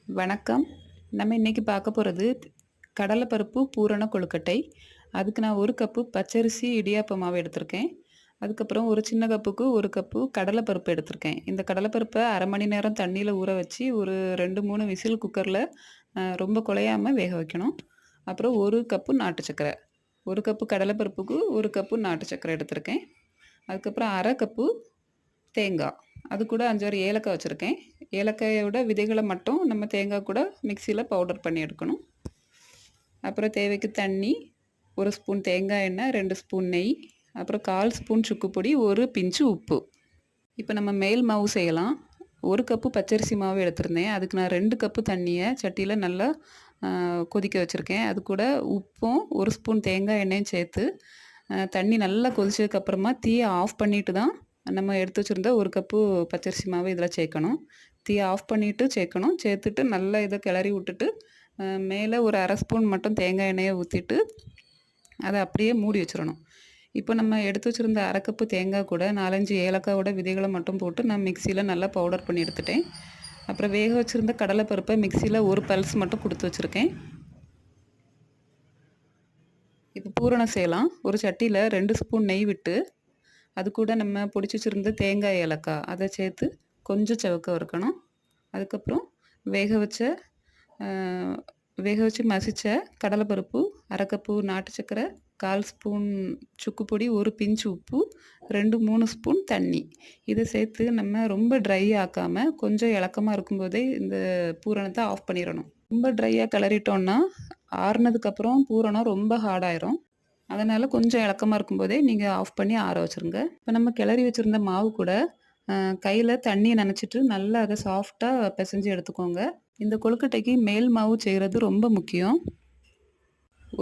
வணக்கம். நம்ம இன்னைக்கு பார்க்க போறது கடலைப்பருப்பு பூரண கொழுக்கட்டை. அதுக்கு நான் 1 கப்பு பச்சரிசி இடியாப்ப மாவு எடுத்திருக்கேன். அதுக்கப்புறம் ஒரு சின்ன கப்புக்கு 1 கப்பு கடலைப்பருப்பு எடுத்திருக்கேன். இந்த கடலைப்பருப்ப 1/2 மணி நேரம் தண்ணீல ஊற வச்சு ஒரு 2, 3 விசில் குக்கர்ல ரொம்ப குழையாம வேக வைக்கணும். அப்புறம் 1 கப்பு நாட்டு சர்க்கரை. 1 கப்பு கடலைப்பருப்புக்கு 1 கப்பு நாட்டு சர்க்கரை எடுத்திருக்கேன். அதுக்கப்புறம் 1/2 கப்பு தேங்காய். அது கூட 5, 6 ஏலக்காய் வச்சுருக்கேன். ஏலக்காயோட விதைகள மட்டும் நம்ம தேங்காய் கூட மிக்ஸியில பவுடர் பண்ணி எடுக்கணும். அப்புறம் தேவைக்கு தண்ணி, 1 ஸ்பூன் தேங்காய் எண்ணெய், 2 ஸ்பூன் நெய், அப்புறம் 1/4 ஸ்பூன் சுக்கு பொடி, 1 பிஞ்ச் உப்பு. இப்போ நம்ம மேல் மாவு செய்யலாம். 1 கப்பு பச்சரிசி மாவு எடுத்திருந்தேன். அதுக்கு நான் 2 கப்பு தண்ணிய சட்டியில நல்லா கொதிக்க வச்சுருக்கேன். அது கூட உப்பும் 1 ஸ்பூன் தேங்காய் எண்ணெயும் சேர்த்து தண்ணி நல்லா கொதிச்சதுக்கப்புறமா தீய ஆஃப் பண்ணிட்டு தான் நம்ம எடுத்து வச்சுருந்த 1 கப்பு பச்சரிசி மாவு இதில் சேர்க்கணும். தீயை ஆஃப் பண்ணிவிட்டு சேர்க்கணும். சேர்த்துட்டு நல்லா இதை கிளறி விட்டுட்டு மேலே ஒரு 1/2 ஸ்பூன் மட்டும் தேங்காய் எண்ணெயை ஊற்றிட்டு அதை அப்படியே மூடி வச்சிடணும். இப்போ நம்ம எடுத்து வச்சுருந்த 1/2 கப்பு தேங்காய் கூட 4, 5 ஏலக்காயோட விதைகளை மட்டும் போட்டு நான் மிக்சியில் நல்லா பவுடர் பண்ணி எடுத்துட்டேன். அப்புறம் வேக வச்சுருந்த கடலைப்பருப்பை மிக்சியில் ஒரு பல்ஸ் மட்டும் கொடுத்து வச்சுருக்கேன். இப்போ பூரணம் செய்யலாம். ஒரு சட்டியில் 2 ஸ்பூன் நெய் விட்டு அது கூட நம்ம பொடிச்சு வச்சுருந்த தேங்காய் ஏலக்காய் அதை சேர்த்து கொஞ்சம் செவக்க வறுக்கணும். அதுக்கப்புறம் வேக வச்சு மசித்த கடலைப்பருப்பு, 1/2 கப்பு நாட்டு சர்க்கரை, 1/4 ஸ்பூன் சுக்கு பொடி, 1 பிஞ்ச் உப்பு, 2, 3 ஸ்பூன் தண்ணி. இதை சேர்த்து நம்ம ரொம்ப ட்ரை ஆக்காமல் கொஞ்சம் இளக்கமாக இருக்கும்போதே இந்த பூரணத்தை ஆஃப் பண்ணிடணும். ரொம்ப ட்ரையாக கிளறிட்டோன்னா ஆறுனதுக்கப்புறம் பூரணம் ரொம்ப ஹார்டாயிரும். அதனால் கொஞ்சம் இளக்கமாக இருக்கும்போதே நீங்கள் ஆஃப் பண்ணி ஆற வச்சுருங்க. இப்போ நம்ம கிளறி வச்சுருந்த மாவு கூட கையில் தண்ணியை நனைச்சிட்டு நல்லா அதை சாஃப்டாக பிசைஞ்சு எடுத்துக்கோங்க. இந்த கொழுக்கட்டைக்கு மேல் மாவு செய்கிறது ரொம்ப முக்கியம்.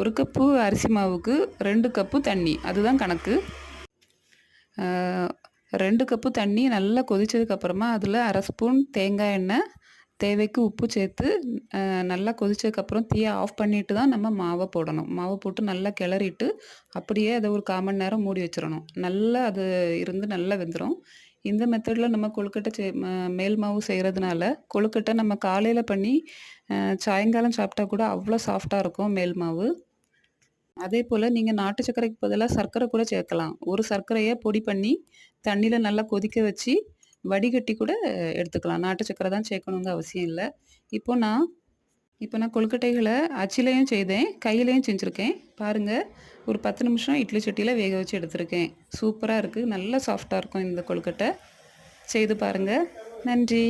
1 கப்பு அரிசி மாவுக்கு 2 கப்பு தண்ணி, அதுதான் கணக்கு. 2 கப்பு தண்ணி நல்லா கொதித்ததுக்கப்புறமா அதில் 1/2 ஸ்பூன் தேங்காய் எண்ணெய், தேவைக்கு உப்பு சேர்த்து நல்லா கொதித்ததுக்கப்புறம் தீயை ஆஃப் பண்ணிவிட்டு தான் நம்ம மாவை போடணும். மாவை போட்டு நல்லா கிளறிட்டு அப்படியே அதை ஒரு 1/4 மணி நேரம் மூடி வச்சிடணும். நல்லா அது இருந்து நல்லா வெந்துடும். இந்த மெத்தடில் நம்ம கொழுக்கட்டை மேல் மாவு செய்கிறதுனால கொழுக்கட்டை நம்ம காலையில் பண்ணி சாயங்காலம் சாப்பிட்டா கூட அவ்வளோ சாஃப்டாக இருக்கும் மேல் மாவு. அதே போல் நீங்கள் நாட்டு சர்க்கரைக்கு பதிலாக சர்க்கரை கூட சேர்க்கலாம். ஒரு சர்க்கரையை பொடி பண்ணி தண்ணியில் நல்லா கொதிக்க வச்சு வடிகட்டி கூட எடுத்துக்கலாம். நாட்டு சர்க்கரை தான் சேர்க்கணுங்க அவசியம் இல்லை. இப்போ நான் கொழுக்கட்டைகளை அச்சிலையும் செய்தேன், கையிலையும் செஞ்சுருக்கேன். பாருங்கள், ஒரு 10 நிமிஷம் இட்லி சட்டியில் வேக வச்சு எடுத்திருக்கேன். சூப்பராக இருக்குது. நல்லா சாஃப்டாக இருக்கும் இந்த கொழுக்கட்டை. செய்து பாருங்கள். நன்றி.